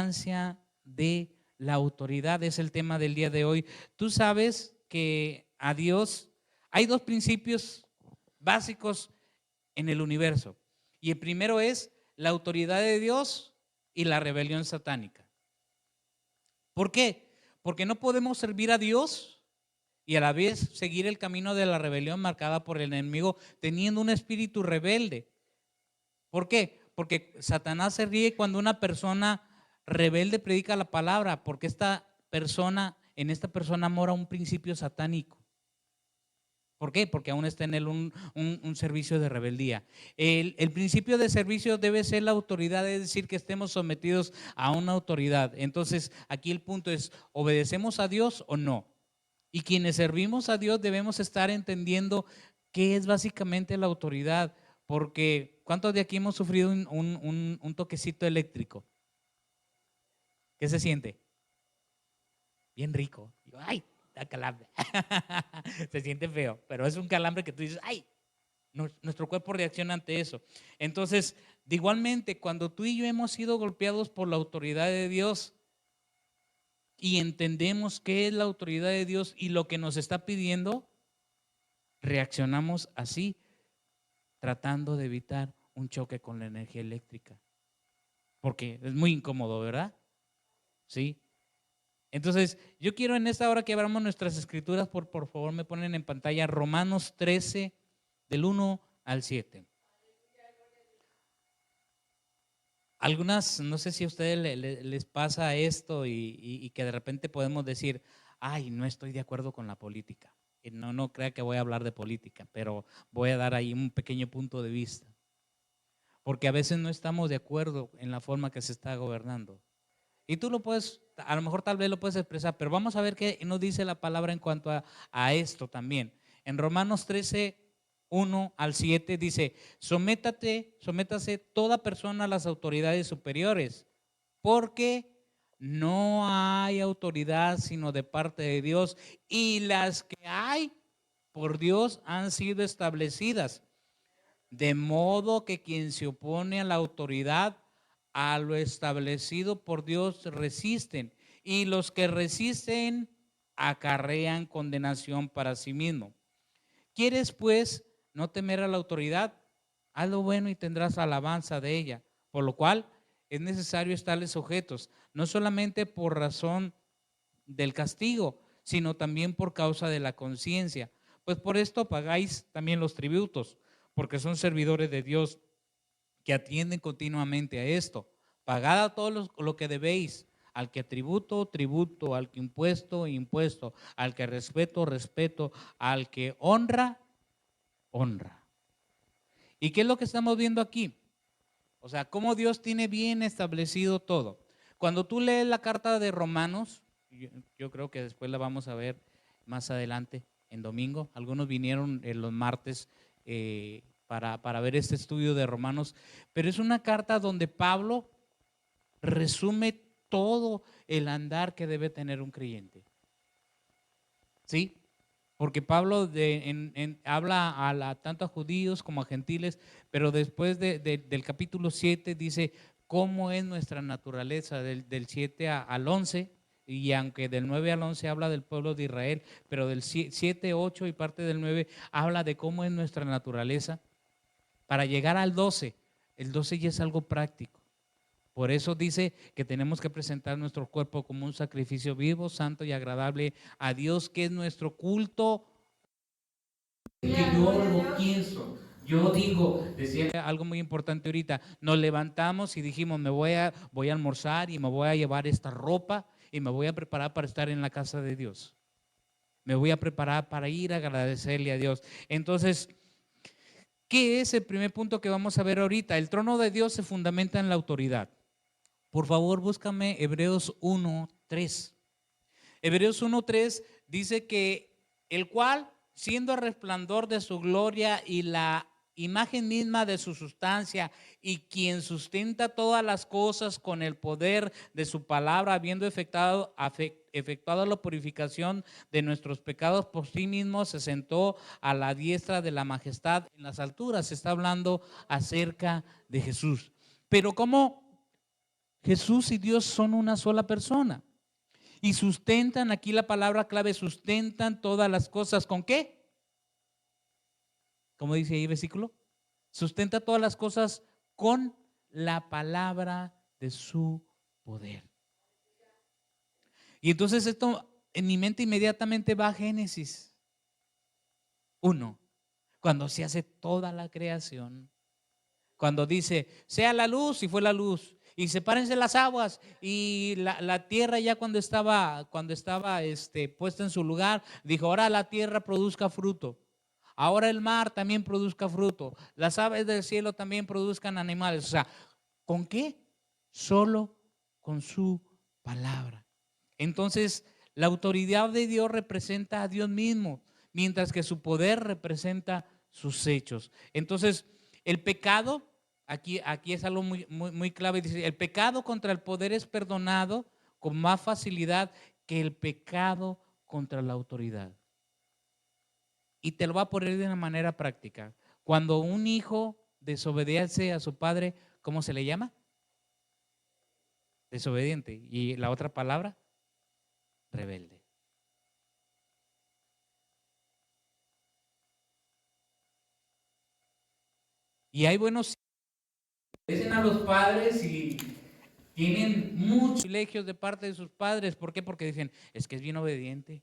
importancia de la autoridad es el tema del día de hoy. Tú sabes que a Dios hay dos principios básicos en el universo. Y el primero es la autoridad de Dios y la rebelión satánica. ¿Por qué? Porque no podemos servir a Dios y a la vez seguir el camino de la rebelión marcada por el enemigo teniendo un espíritu rebelde. ¿Por qué? Porque Satanás se ríe cuando una persona rebelde predica la palabra, porque en esta persona mora un principio satánico. ¿Por qué? Porque aún está en él un servicio de rebeldía. El principio de servicio debe ser la autoridad, es decir, que estemos sometidos a una autoridad. Entonces, aquí el punto es, ¿obedecemos a Dios o no? Y quienes servimos a Dios debemos estar entendiendo qué es básicamente la autoridad, porque ¿cuántos de aquí hemos sufrido un toquecito eléctrico? ¿Qué se siente? Bien rico. Ay, da calambre. Se siente feo, pero es un calambre que tú dices, ay, nuestro cuerpo reacciona ante eso. Entonces, de igualmente, cuando tú y yo hemos sido golpeados por la autoridad de Dios y entendemos qué es la autoridad de Dios y lo que nos está pidiendo, reaccionamos así, tratando de evitar un choque con la energía eléctrica. Porque es muy incómodo, ¿verdad? Sí. Entonces, yo quiero en esta hora que abramos nuestras escrituras, por favor me ponen en pantalla Romanos 13, del 1 al 7. Algunas, no sé si a ustedes les pasa esto y que de repente podemos decir, ay, no estoy de acuerdo con la política. Y no crea que voy a hablar de política, pero voy a dar ahí un pequeño punto de vista. Porque a veces no estamos de acuerdo en la forma que se está gobernando. Y tú lo puedes, a lo mejor tal vez lo puedes expresar, pero vamos a ver qué nos dice la palabra en cuanto a esto también. En Romanos 13, 1 al 7 dice, sométase toda persona a las autoridades superiores, porque no hay autoridad sino de parte de Dios, y las que hay por Dios han sido establecidas. De modo que quien se opone a la autoridad, a lo establecido por Dios, resisten. Y los que resisten acarrean condenación para sí mismo. ¿Quieres pues no temer a la autoridad? Haz lo bueno y tendrás alabanza de ella. Por lo cual es necesario estarles sujetos, no solamente por razón del castigo, sino también por causa de la conciencia. Pues por esto pagáis también los tributos, porque son servidores de Dios que atienden continuamente a esto. Pagad a todos lo que debéis, al que tributo, tributo, al que impuesto, impuesto, al que respeto, respeto, al que honra, honra. ¿Y qué es lo que estamos viendo aquí? O sea, cómo Dios tiene bien establecido todo. Cuando tú lees la carta de Romanos, yo creo que después la vamos a ver más adelante en domingo. Algunos vinieron los martes para ver este estudio de Romanos, pero es una carta donde Pablo resume todo el andar que debe tener un creyente. ¿Sí? Porque Pablo habla tanto a judíos como a gentiles, pero después del capítulo 7 dice cómo es nuestra naturaleza, del 7 al 11, y aunque del 9 al 11 habla del pueblo de Israel, pero del 7, 8 y parte del 9 habla de cómo es nuestra naturaleza, para llegar al 12, el 12 ya es algo práctico. Por eso dice que tenemos que presentar nuestro cuerpo como un sacrificio vivo, santo y agradable a Dios, que es nuestro culto. Que yo lo pienso, yo digo, decía algo muy importante ahorita, nos levantamos y dijimos, voy a almorzar y me voy a llevar esta ropa y me voy a preparar para estar en la casa de Dios. Me voy a preparar para ir a agradecerle a Dios. Entonces, ¿qué es el primer punto que vamos a ver ahorita? El trono de Dios se fundamenta en la autoridad. Por favor, búscame Hebreos 1:3. Hebreos 1:3 dice que el cual, siendo el resplandor de su gloria y la imagen misma de su sustancia, y quien sustenta todas las cosas con el poder de su palabra, habiendo efectuado la purificación de nuestros pecados por sí mismo, se sentó a la diestra de la majestad en las alturas. Se está hablando acerca de Jesús. Pero ¿cómo Jesús y Dios son una sola persona. Y sustentan, aquí la palabra clave, sustentan todas las cosas. ¿Con qué? ¿Cómo dice ahí el versículo? Sustenta todas las cosas con la palabra de su poder. Y entonces esto en mi mente inmediatamente va a Génesis 1, cuando se hace toda la creación. Cuando dice, sea la luz, y fue la luz, y sepárense las aguas, y la tierra ya cuando estaba puesta en su lugar, dijo, ahora la tierra produzca fruto, ahora el mar también produzca fruto, las aves del cielo también produzcan animales. O sea, ¿con qué? Solo con su palabra. Entonces, la autoridad de Dios representa a Dios mismo, mientras que su poder representa sus hechos. Entonces, el pecado, aquí es algo muy clave, dice, el pecado contra el poder es perdonado con más facilidad que el pecado contra la autoridad. Y te lo voy a poner de una manera práctica. Cuando un hijo desobedece a su padre, ¿cómo se le llama? Desobediente. ¿Y la otra palabra? Rebelde. Y hay buenos obedecen a los padres y tienen muchos privilegios de parte de sus padres. ¿Por qué? Porque dicen, es que es bien obediente.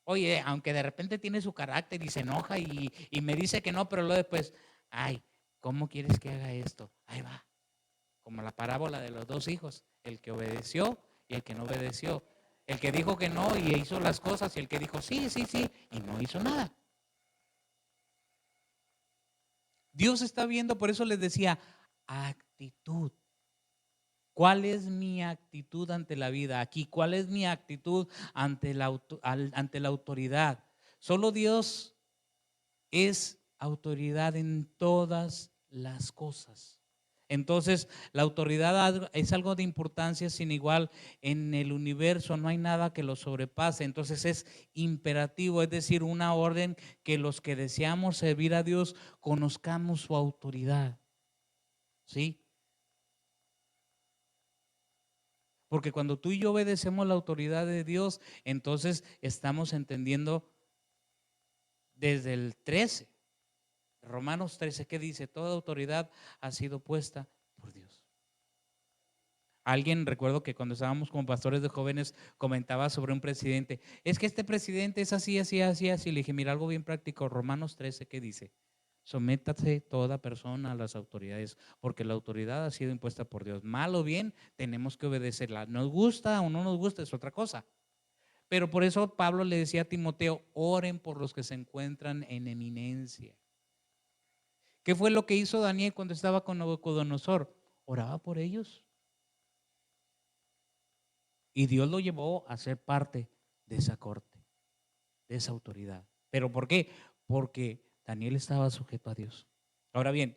Oye, aunque de repente tiene su carácter y se enoja y me dice que no, pero luego después, ay, ¿cómo quieres que haga esto? Ahí va. Como la parábola de los dos hijos, el que obedeció y el que no obedeció. El que dijo que no y hizo las cosas y el que dijo sí, sí, sí y no hizo nada. Dios está viendo, por eso les decía, actitud. ¿Cuál es mi actitud ante la vida aquí? ¿Cuál es mi actitud ante la autoridad? Solo Dios es autoridad en todas las cosas. Entonces, la autoridad es algo de importancia sin igual en el universo, no hay nada que lo sobrepase. Entonces es imperativo, es decir, una orden que los que deseamos servir a Dios conozcamos su autoridad. ¿Sí? Porque cuando tú y yo obedecemos la autoridad de Dios, entonces estamos entendiendo desde el 13, Romanos 13, ¿qué dice? Toda autoridad ha sido puesta por Dios. Alguien, recuerdo que cuando estábamos como pastores de jóvenes, comentaba sobre un presidente. Es que este presidente es así, así, así, así. Le dije, mira, algo bien práctico, Romanos 13, ¿qué dice? Sométase toda persona a las autoridades, porque la autoridad ha sido impuesta por Dios. Mal o bien, tenemos que obedecerla. Nos gusta o no nos gusta, es otra cosa. Pero por eso Pablo le decía a Timoteo, oren por los que se encuentran en eminencia. ¿Qué fue lo que hizo Daniel cuando estaba con Nabucodonosor? Oraba por ellos. Y Dios lo llevó a ser parte de esa corte, de esa autoridad. ¿Pero por qué? Porque Daniel estaba sujeto a Dios. Ahora bien,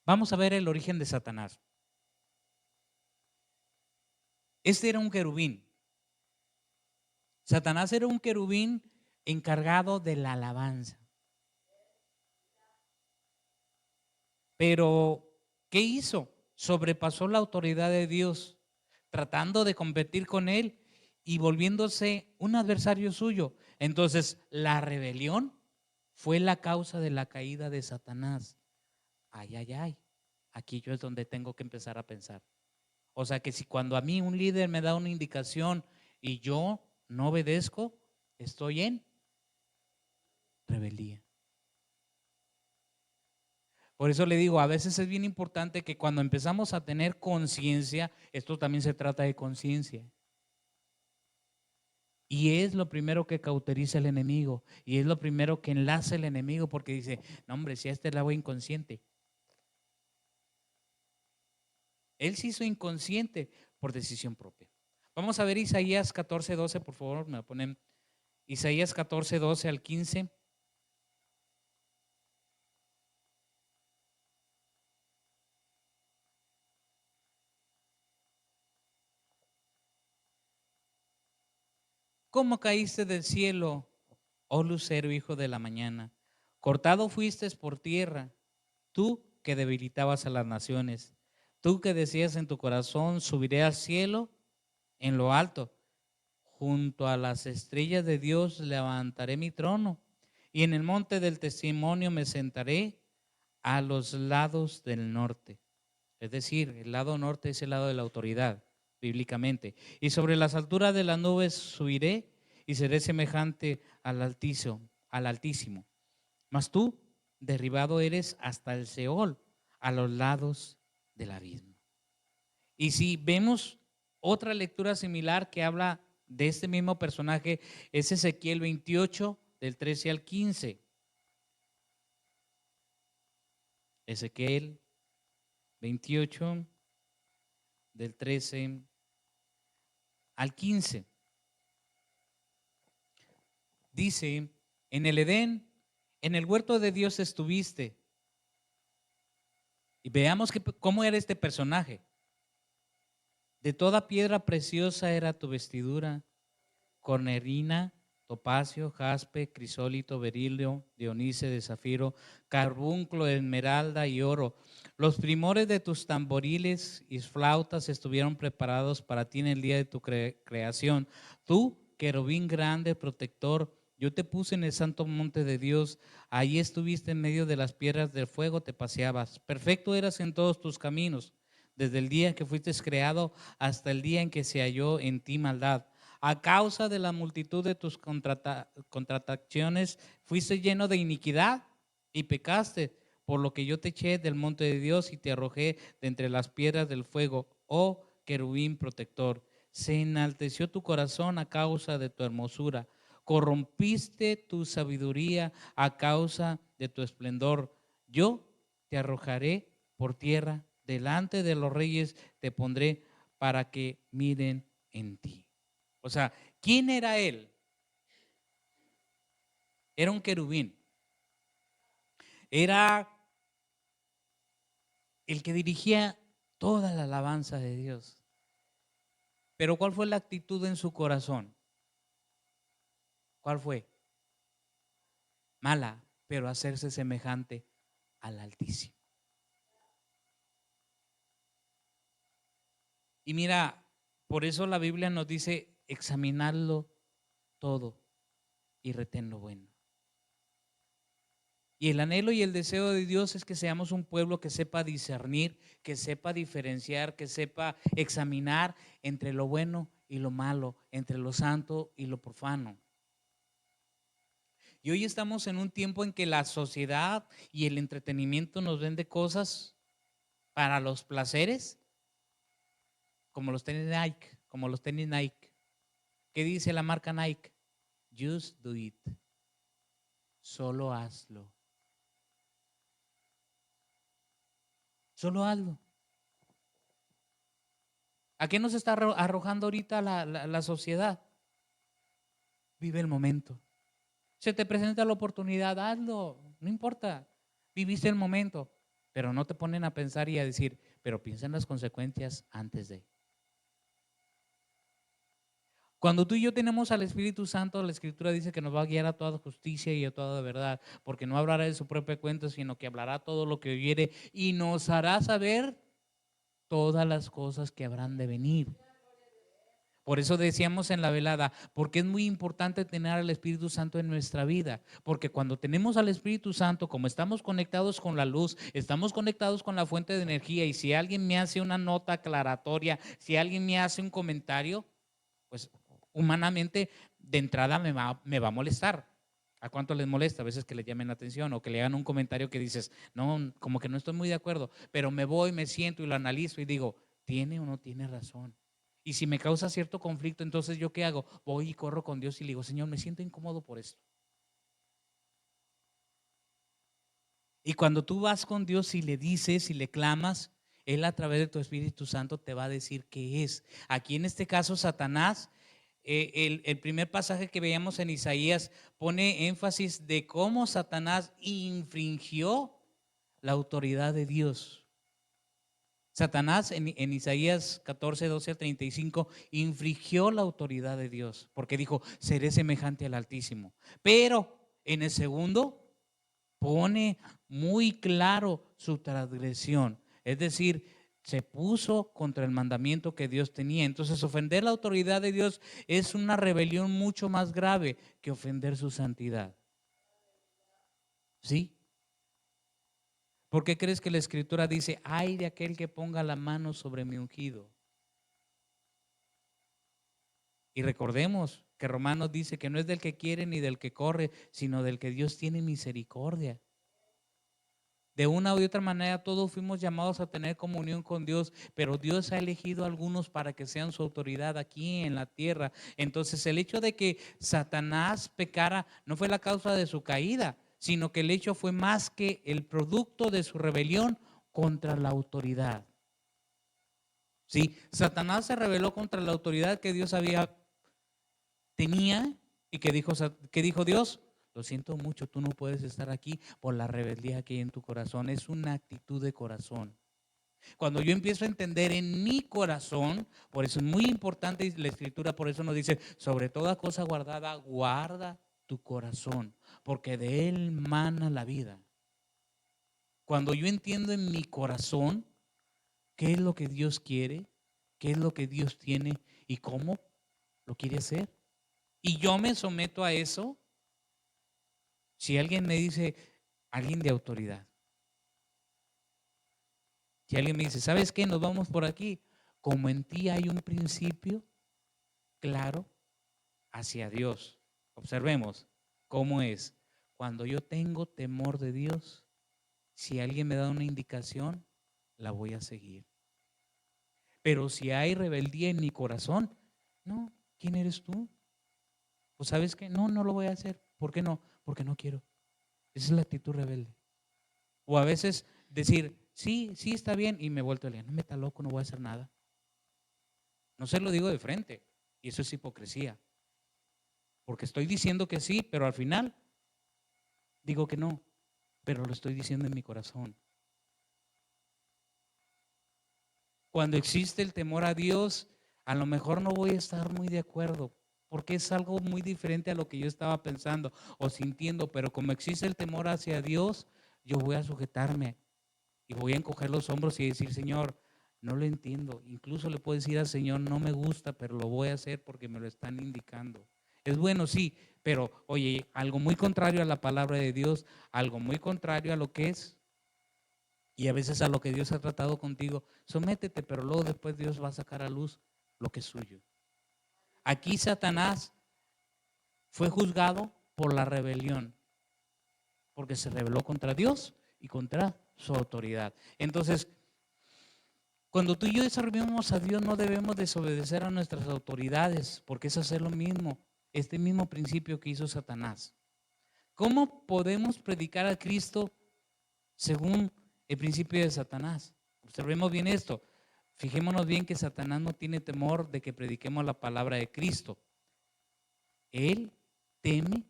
vamos a ver el origen de Satanás. Este era un querubín. Satanás era un querubín encargado de la alabanza. Pero, ¿qué hizo? Sobrepasó la autoridad de Dios, tratando de competir con él y volviéndose un adversario suyo. Entonces, la rebelión fue la causa de la caída de Satanás. Ay, ay, ay. Aquí yo es donde tengo que empezar a pensar. O sea que si cuando a mí un líder me da una indicación y yo no obedezco, estoy en rebeldía. Por eso le digo, a veces es bien importante que cuando empezamos a tener conciencia, esto también se trata de conciencia. Y es lo primero que cauteriza el enemigo. Y es lo primero que enlaza el enemigo porque dice, no hombre, si a este le hago inconsciente. Él se hizo inconsciente por decisión propia. Vamos a ver Isaías 14:12, por favor, me ponen Isaías 14:12 al 15. ¿Cómo caíste del cielo, oh lucero, hijo de la mañana? Cortado fuiste por tierra, tú que debilitabas a las naciones. Tú que decías en tu corazón, subiré al cielo en lo alto. Junto a las estrellas de Dios levantaré mi trono. Y en el monte del testimonio me sentaré a los lados del norte. Es decir, el lado norte es el lado de la autoridad, bíblicamente. Y sobre las alturas de las nubes subiré y seré semejante al Altísimo. Mas tú, derribado eres hasta el Seol, a los lados del abismo. Y si vemos otra lectura similar que habla de este mismo personaje, es Ezequiel 28, del 13 al 15. Ezequiel 28, del 13 al 15. Dice, en el Edén, en el huerto de Dios estuviste. Y veamos cómo era este personaje. De toda piedra preciosa era tu vestidura, cornerina, topacio, jaspe, crisólito, berilio, dionise de zafiro, carbunclo, esmeralda y oro. Los primores de tus tamboriles y flautas estuvieron preparados para ti en el día de tu creación. Tú, querubín grande, protector, yo te puse en el santo monte de Dios. Ahí estuviste en medio de las piedras del fuego, te paseabas. Perfecto eras en todos tus caminos, desde el día que fuiste creado hasta el día en que se halló en ti maldad. A causa de la multitud de tus contrataciones, fuiste lleno de iniquidad y pecaste, por lo que yo te eché del monte de Dios y te arrojé de entre las piedras del fuego, oh querubín protector. Se enalteció tu corazón a causa de tu hermosura, corrompiste tu sabiduría a causa de tu esplendor. Yo te arrojaré por tierra, delante de los reyes te pondré para que miren en ti. O sea, ¿quién era él? Era un querubín. Era el que dirigía toda la alabanza de Dios. Pero ¿cuál fue la actitud en su corazón? ¿Cuál fue? Mala, pero hacerse semejante al Altísimo. Y mira, por eso la Biblia nos dice, examinadlo todo y retén lo bueno. Y el anhelo y el deseo de Dios es que seamos un pueblo que sepa discernir, que sepa diferenciar, que sepa examinar entre lo bueno y lo malo, entre lo santo y lo profano. Y hoy estamos en un tiempo en que la sociedad y el entretenimiento nos vende cosas para los placeres, como los tenis Nike, ¿Qué dice la marca Nike? Just do it. Solo hazlo. Solo hazlo. ¿A qué nos está arrojando ahorita la sociedad? Vive el momento. Se te presenta la oportunidad, hazlo, no importa. Viviste el momento, pero no te ponen a pensar y a decir, pero piensa en las consecuencias antes de. Cuando tú y yo tenemos al Espíritu Santo, la Escritura dice que nos va a guiar a toda justicia y a toda verdad, porque no hablará de su propia cuenta, sino que hablará todo lo que oyere y nos hará saber todas las cosas que habrán de venir. Por eso decíamos en la velada, porque es muy importante tener al Espíritu Santo en nuestra vida, porque cuando tenemos al Espíritu Santo, como estamos conectados con la luz, estamos conectados con la fuente de energía, y si alguien me hace una nota aclaratoria, si alguien me hace un comentario, pues humanamente de entrada me va a molestar. ¿A cuánto les molesta? A veces que le llamen la atención o que le hagan un comentario que dices, no, como que no estoy muy de acuerdo, pero me voy, me siento y lo analizo y digo, ¿tiene o no tiene razón? Y si me causa cierto conflicto, entonces ¿yo qué hago? Voy y corro con Dios y le digo, Señor, me siento incómodo por esto. Y cuando tú vas con Dios y le dices y le clamas, Él a través de tu Espíritu Santo te va a decir qué es. Aquí en este caso Satanás, el primer pasaje que veíamos en Isaías pone énfasis de cómo Satanás infringió la autoridad de Dios. Satanás en Isaías 14, 12 al 35 infringió la autoridad de Dios porque dijo, seré semejante al Altísimo. Pero en el segundo pone muy claro su transgresión. Es decir, se puso contra el mandamiento que Dios tenía. Entonces, ofender la autoridad de Dios es una rebelión mucho más grave que ofender su santidad. ¿Sí? ¿Por qué crees que la Escritura dice, ay de aquel que ponga la mano sobre mi ungido? Y recordemos que Romanos dice que no es del que quiere ni del que corre, sino del que Dios tiene misericordia. De una u otra manera todos fuimos llamados a tener comunión con Dios, pero Dios ha elegido a algunos para que sean su autoridad aquí en la tierra. Entonces el hecho de que Satanás pecara no fue la causa de su caída, sino que el hecho fue más que el producto de su rebelión contra la autoridad. Sí, Satanás se rebeló contra la autoridad que Dios tenía y que dijo Dios. Lo siento mucho, tú no puedes estar aquí por la rebeldía que hay en tu corazón. Es una actitud de corazón. Cuando yo empiezo a entender en mi corazón, por eso es muy importante, y la Escritura por eso nos dice, sobre toda cosa guardada, guarda tu corazón, porque de él mana la vida. Cuando yo entiendo en mi corazón qué es lo que Dios quiere, qué es lo que Dios tiene y cómo lo quiere hacer, y yo me someto a eso. Si alguien me dice, alguien de autoridad, si alguien me dice, ¿sabes qué? Nos vamos por aquí. Como en ti hay un principio claro hacia Dios. Observemos cómo es. Cuando yo tengo temor de Dios, si alguien me da una indicación, la voy a seguir. Pero si hay rebeldía en mi corazón, no, ¿quién eres tú? ¿O sabes qué? No, no lo voy a hacer. ¿Por qué no? Porque no quiero. Esa es la actitud rebelde. O a veces decir, sí, sí está bien, y me he vuelto a leer, no me está loco, no voy a hacer nada. No se lo digo de frente, y eso es hipocresía. Porque estoy diciendo que sí, pero al final digo que no, pero lo estoy diciendo en mi corazón. Cuando existe el temor a Dios, a lo mejor no voy a estar muy de acuerdo, porque es algo muy diferente a lo que yo estaba pensando o sintiendo, pero como existe el temor hacia Dios, yo voy a sujetarme y voy a encoger los hombros y decir, Señor, no lo entiendo. Incluso le puedo decir al Señor, no me gusta, pero lo voy a hacer porque me lo están indicando. Es bueno, sí, pero oye, algo muy contrario a la palabra de Dios, algo muy contrario a lo que es, y a veces a lo que Dios ha tratado contigo, sométete, pero luego después Dios va a sacar a luz lo que es suyo. Aquí Satanás fue juzgado por la rebelión, porque se rebeló contra Dios y contra su autoridad. Entonces, cuando tú y yo servimos a Dios, no debemos desobedecer a nuestras autoridades, porque es hacer lo mismo, este mismo principio que hizo Satanás. ¿Cómo podemos predicar a Cristo según el principio de Satanás? Observemos bien esto. Fijémonos bien que Satanás no tiene temor de que prediquemos la palabra de Cristo. Él teme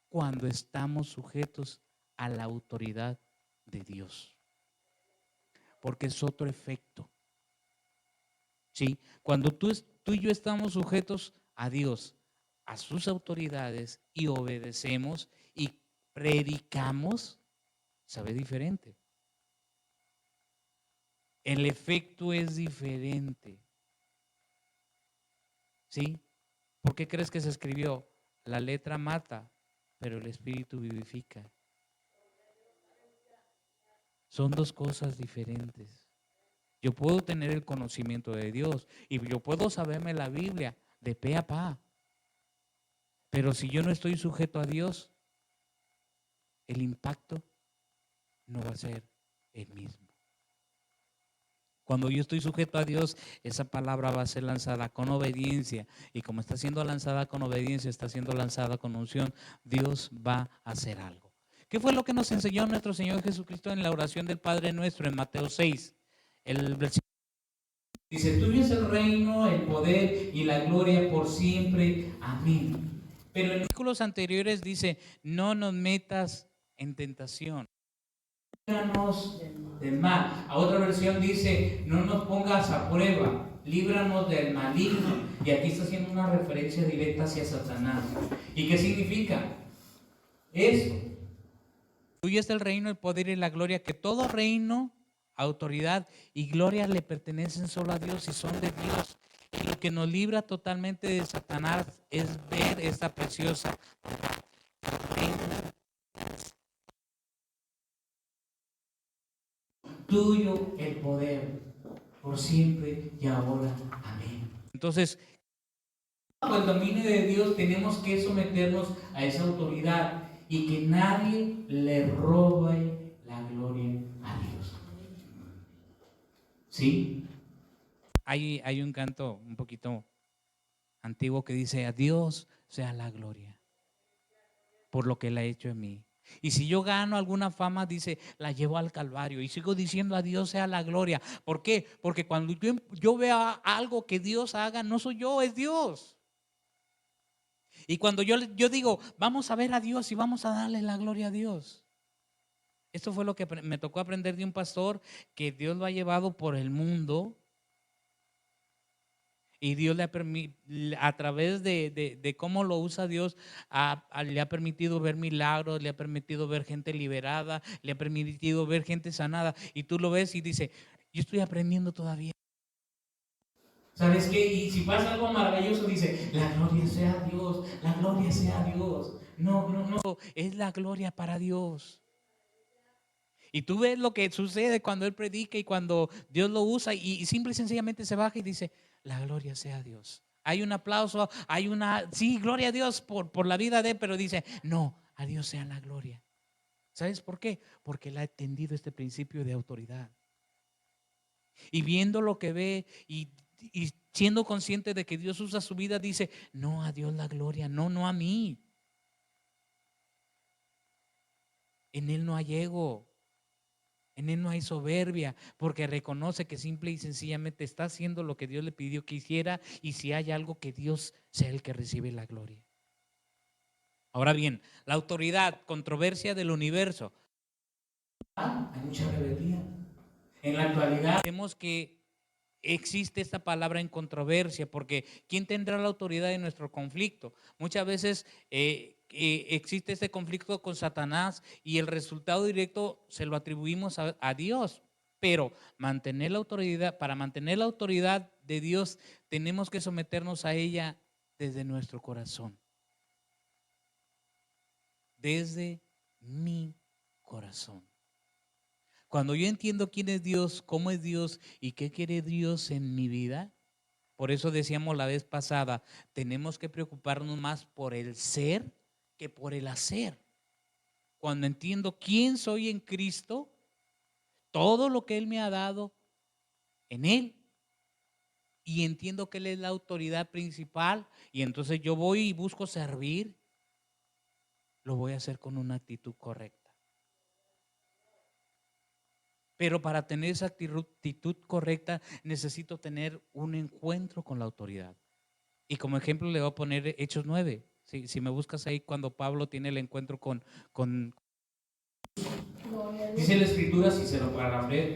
cuando estamos sujetos a la autoridad de Dios, porque es otro efecto. ¿Sí? Cuando tú y yo estamos sujetos a Dios, a sus autoridades, y obedecemos y predicamos, sabe diferente. El efecto es diferente. ¿Sí? ¿Por qué crees que se escribió? La letra mata, pero el espíritu vivifica. Son dos cosas diferentes. Yo puedo tener el conocimiento de Dios y yo puedo saberme la Biblia de pe a pa, pero si yo no estoy sujeto a Dios, el impacto no va a ser el mismo. Cuando yo estoy sujeto a Dios, esa palabra va a ser lanzada con obediencia, y como está siendo lanzada con obediencia, está siendo lanzada con unción, Dios va a hacer algo. ¿Qué fue lo que nos enseñó nuestro Señor Jesucristo en la oración del Padre Nuestro en Mateo 6? El versículo dice, tuyo es el reino, el poder y la gloria por siempre. Amén. Pero en los versículos anteriores dice, no nos metas en tentación. Líbranos del mal. A otra versión dice, no nos pongas a prueba, líbranos del maligno. Y aquí está haciendo una referencia directa hacia Satanás. ¿Y qué significa? Esto. Tuyo es el reino, el poder y la gloria, que todo reino autoridad y gloria le pertenecen solo a Dios y son de Dios. Y lo que nos libra totalmente de Satanás es ver esta preciosa tuyo el poder por siempre y ahora. Amén. Entonces, bajo el dominio de Dios tenemos que someternos a esa autoridad y que nadie le robe la gloria a Dios. ¿Sí? Hay un canto un poquito antiguo que dice: a Dios sea la gloria por lo que Él ha hecho en mí. Y si yo gano alguna fama, dice, la llevo al Calvario. Y sigo diciendo: a Dios sea la gloria. ¿Por qué? Porque cuando yo vea algo que Dios haga, no soy yo, es Dios. Y cuando yo digo, vamos a ver a Dios y vamos a darle la gloria a Dios. Esto fue lo que me tocó aprender de un pastor, que Dios lo ha llevado por el mundo. Y Dios le ha permitido, a través de cómo lo usa Dios, le ha permitido ver milagros, le ha permitido ver gente liberada, le ha permitido ver gente sanada. Y tú lo ves y dices: yo estoy aprendiendo todavía. ¿Sabes qué? Y si pasa algo maravilloso, dice: la gloria sea a Dios, la gloria sea a Dios. No, es la gloria para Dios. Y tú ves lo que sucede cuando Él predica y cuando Dios lo usa, y simple y sencillamente se baja y dice: la gloria sea a Dios. Hay un aplauso, sí, gloria a Dios por la vida de Él, pero dice: no, a Dios sea la gloria. ¿Sabes por qué? Porque Él ha entendido este principio de autoridad. Y viendo lo que ve y siendo consciente de que Dios usa su vida, dice: no, a Dios la gloria, no a mí. En Él no hay ego. En Él no hay soberbia, porque reconoce que simple y sencillamente está haciendo lo que Dios le pidió que hiciera, y si hay algo, que Dios sea el que recibe la gloria. Ahora bien, la autoridad, controversia del universo. Hay mucha rebeldía. En la actualidad vemos que existe esta palabra en controversia, porque ¿quién tendrá la autoridad en nuestro conflicto? Muchas veces existe este conflicto con Satanás y el resultado directo se lo atribuimos a Dios. Pero para mantener la autoridad de Dios, tenemos que someternos a ella desde nuestro corazón. Desde mi corazón. Cuando yo entiendo quién es Dios, cómo es Dios y qué quiere Dios en mi vida, por eso decíamos la vez pasada, tenemos que preocuparnos más por el ser que por el hacer. Cuando entiendo quién soy en Cristo, todo lo que Él me ha dado en Él, y entiendo que Él es la autoridad principal, y entonces yo voy y busco servir, lo voy a hacer con una actitud correcta. Pero para tener esa actitud correcta, necesito tener un encuentro con la autoridad. Y como ejemplo le voy a poner Hechos 9. Si me buscas ahí, cuando Pablo tiene el encuentro con dice la escritura, si se lo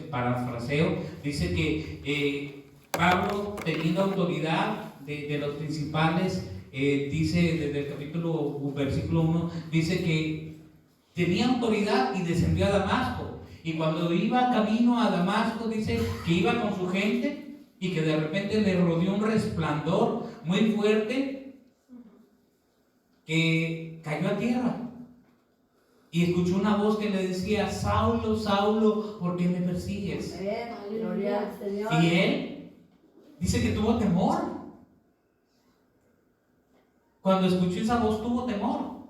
parafraseo, dice que Pablo, teniendo autoridad de los principales, dice desde el versículo 1, dice que tenía autoridad y descendió a Damasco. Y cuando iba camino a Damasco, dice que iba con su gente y que de repente le rodeó un resplandor muy fuerte que cayó a tierra. Y escuchó una voz que le decía: Saulo, Saulo, ¿por qué me persigues? Gloria al Señor. Y él dice que tuvo temor. Cuando escuchó esa voz, tuvo temor.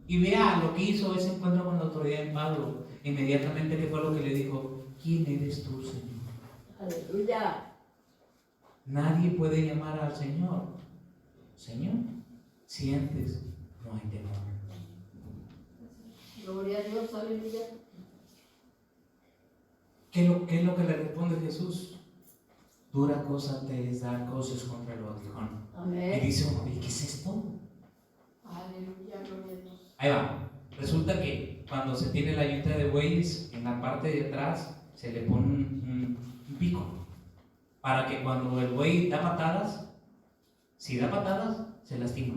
Y vea lo que hizo ese encuentro con la autoridad de Pablo. Inmediatamente, ¿qué fue lo que le dijo? ¿Quién eres tú, Señor? Aleluya. Nadie puede llamar al Señor Señor si antes no hay temor. Gloria a Dios, aleluya. ¿Qué es lo que le responde Jesús? Dura cosa te es dar cosas contra el aguijón. Amén. Y dice uno: ¿y qué es esto? Aleluya, gloria a Dios. Ahí va. Resulta que cuando se tiene la yunta de bueyes, en la parte de atrás se le pone un pico, para que cuando el buey da patadas, si da patadas, se lastima.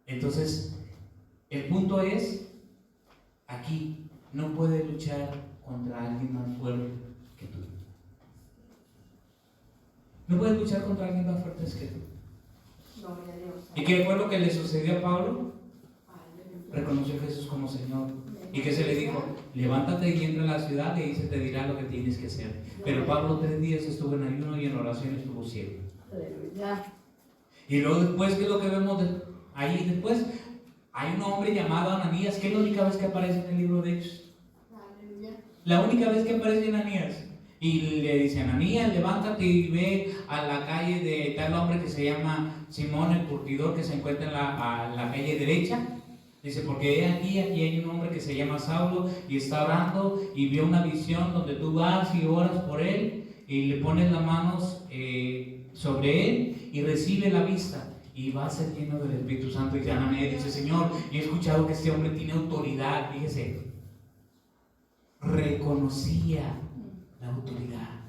Entonces, El punto es, aquí no puedes luchar contra alguien más fuerte que tú. No puedes luchar contra alguien más fuerte que tú. Gloria a Dios. ¿Y qué fue lo que le sucedió a Pablo? Aleluya. Reconoció a Jesús como Señor. ¿Y qué se le dijo? Levántate y entra a la ciudad y ahí se te dirá lo que tienes que hacer. Pero Pablo 3 días estuvo en ayuno y en oración estuvo ciego. Aleluya. Y luego después, ¿qué es lo que vemos ahí después? Hay un hombre llamado Ananías, que es la única vez que aparece en el libro de Hechos. Aleluya. La única vez que aparece Ananías. Y le dice, Ananías, levántate y ve a la calle de tal hombre que se llama Simón el Curtidor, que se encuentra en la calle derecha. Dice, porque aquí hay un hombre que se llama Saulo y está orando y vio una visión donde tú vas y oras por él y le pones las manos sobre él y recibe la vista y va a ser lleno del Espíritu Santo. Y Ananías dice, Señor, he escuchado que este hombre tiene autoridad. Fíjese, reconocía la autoridad.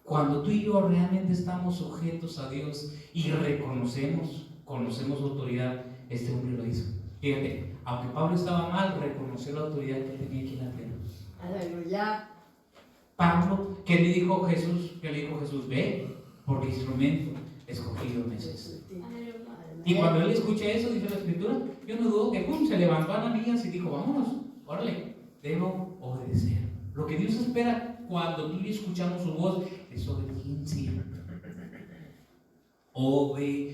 Cuando tú y yo realmente estamos sujetos a Dios y conocemos autoridad, este hombre lo hizo. Fíjate, aunque Pablo estaba mal, reconoció la autoridad que tenía aquí en la tierra. Aleluya. Pablo, ¿qué le dijo Jesús? ¿Qué le dijo Jesús? Ve, porque instrumento escogido me es. Y cuando él escucha eso, dice la Escritura, yo no dudo que se levantó a Ananías y dijo, vámonos, órale, debo obedecer. Lo que Dios espera cuando tú y yo escuchamos su voz es obediencia. Obediencia.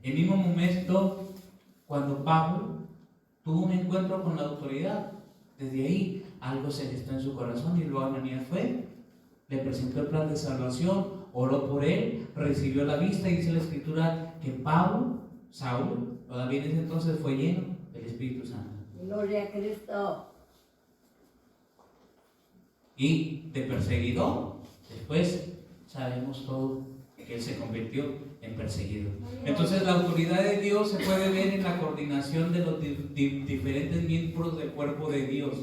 En el mismo momento, cuando Pablo tuvo un encuentro con la autoridad, desde ahí algo se gestó en su corazón y luego Ananías fue, le presentó el plan de salvación, oró por él, recibió la vista y dice la Escritura que Saulo, todavía en ese entonces fue lleno del Espíritu Santo. Gloria a Cristo. Y de perseguidor, después sabemos todo que él se convirtió en perseguido. Entonces la autoridad de Dios se puede ver en la coordinación de los diferentes miembros del cuerpo de Dios.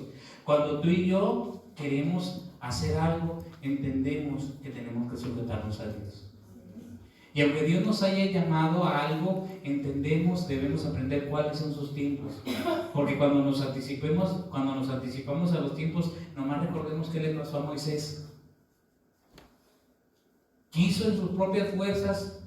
Cuando tú y yo queremos hacer algo, entendemos que tenemos que sujetarnos a Dios. Y aunque Dios nos haya llamado a algo, entendemos, debemos aprender cuáles son sus tiempos. Porque cuando nos anticipamos a los tiempos, nomás recordemos qué le pasó a Moisés. Quiso en sus propias fuerzas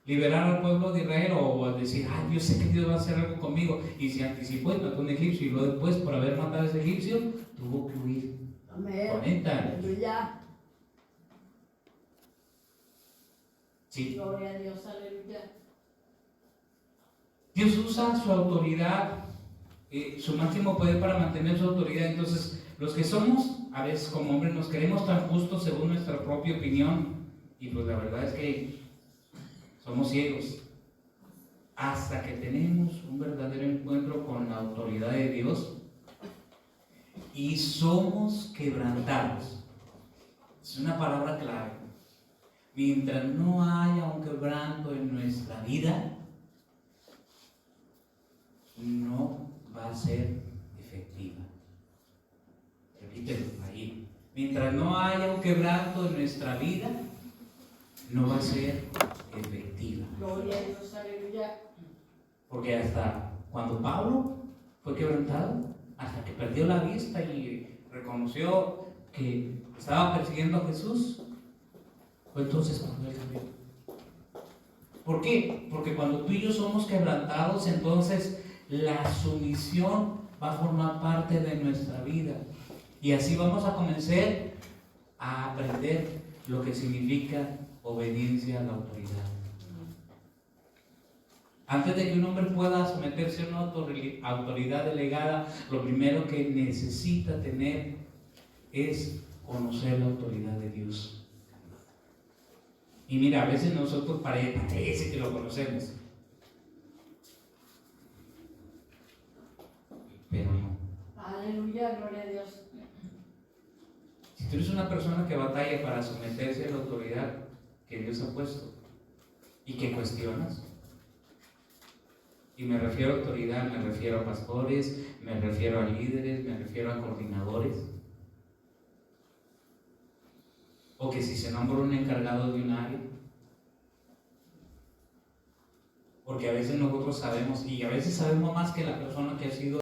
liberar al pueblo de Israel o decir, ay, yo sé que Dios va a hacer algo conmigo. Y se anticipó y mató a un egipcio y luego después, por haber matado a ese egipcio, tuvo que huir. Amén. 40 años. Aleluya. Sí. Gloria a Dios. Aleluya. Dios usa su autoridad, su máximo poder para mantener su autoridad. Entonces, los que somos, a veces como hombres, nos queremos tan justos según nuestra propia opinión. Y pues la verdad es que somos ciegos. Hasta que tenemos un verdadero encuentro con la autoridad de Dios y somos quebrantados. Es una palabra clave. Mientras no haya un quebranto en nuestra vida, no va a ser efectiva. Repítelo ahí. Mientras no haya un quebranto en nuestra vida, no va a ser efectiva. Gloria a Dios. Aleluya. Porque hasta cuando Pablo fue quebrantado, hasta que perdió la vista y reconoció que estaba persiguiendo a Jesús, fue entonces cuando él cambió. ¿Por qué? Porque cuando tú y yo somos quebrantados, entonces la sumisión va a formar parte de nuestra vida. Y así vamos a comenzar a aprender lo que significa obediencia a la autoridad. Antes de que un hombre pueda someterse a una autoridad delegada, lo primero que necesita tener es conocer la autoridad de Dios. Y mira, a veces nosotros parece que lo conocemos, pero no. Aleluya. Gloria a Dios. Si tú eres una persona que batalla para someterse a la autoridad que Dios ha puesto y que cuestionas, y me refiero a autoridad, me refiero a pastores, me refiero a líderes, me refiero a coordinadores, o que si se nombra un encargado de un área, porque a veces nosotros sabemos, y a veces sabemos más que la persona que ha sido